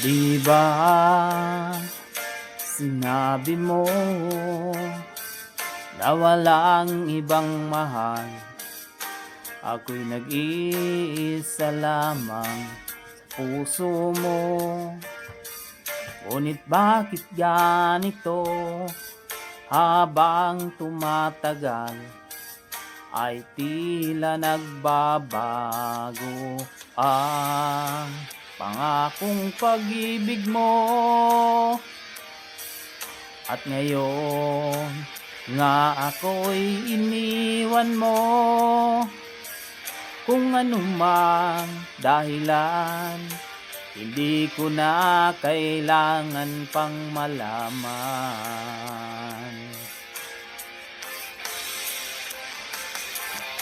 Di ba sinabi mo na walang ibang mahal? Ako'y nag-iisa lamang sa puso mo. Ngunit bakit ganito? Habang tumatagal ay tila nagbabago ang pangakong pag-ibig mo. At ngayon nga ako'y iniwan mo. Kung anumang dahilan, hindi ko na kailangan pang malaman.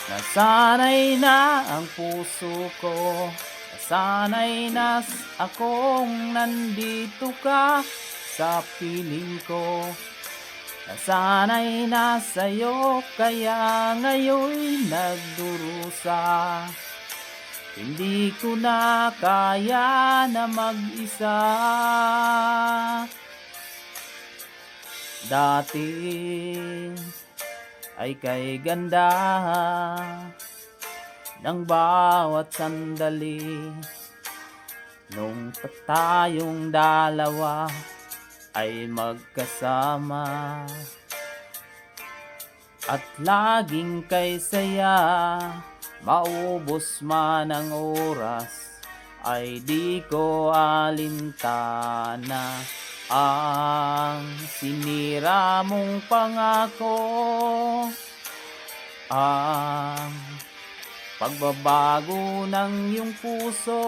Nasanay na ang puso ko, nasanay na akong nandito ka sa piling ko. Nasanay na sa'yo kaya ngayon'y nagdurusa. Hindi ko na kaya na mag-isa. Dati ay kay ganda ng bawat sandali. Nung tayong dalawa ay magkasama at laging kay saya. Maubos man ang oras ay di ko alintana ang sinira mong pangako. Ang pagbabago ng iyong puso,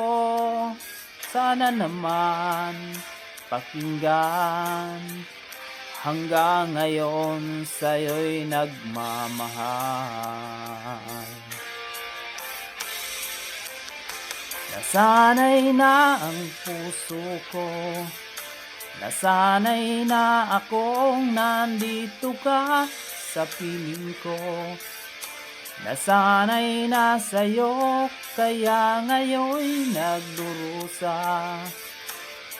sana naman pakinggan. Hanggang ngayon sa'yo'y nagmamahal. Nasanay na ang puso ko, nasanay na akong nandito ka sa piling ko. Nasanay na sa'yo kaya ngayon'y nagdurusa.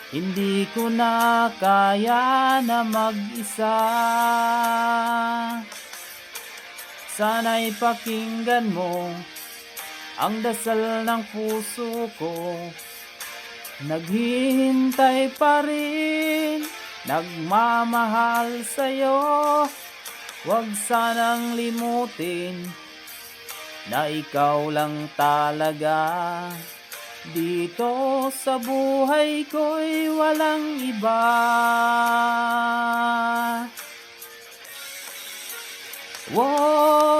Hindi ko na kaya na mag-isa. Sana'y pakinggan mo ang dasal ng puso ko. Naghihintay pa rin, nagmamahal sa'yo. Huwag sanang limutin na ikaw lang talaga. Dito sa buhay ko'y walang iba. Wow!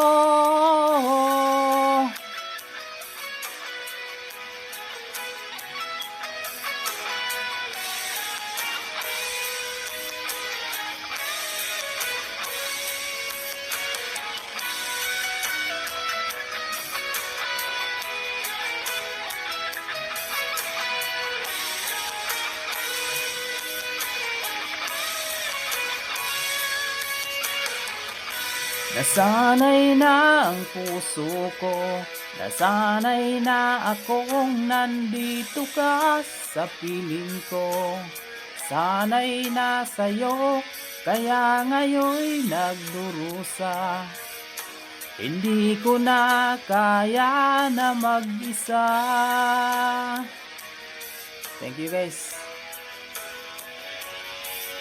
Nasanay na ang puso ko, nasanay na akong nandito ka sa piling ko. Sanay na sa'yo, kaya ngayon'y nagdurusa. Hindi ko na kaya na mag-isa. Thank you guys.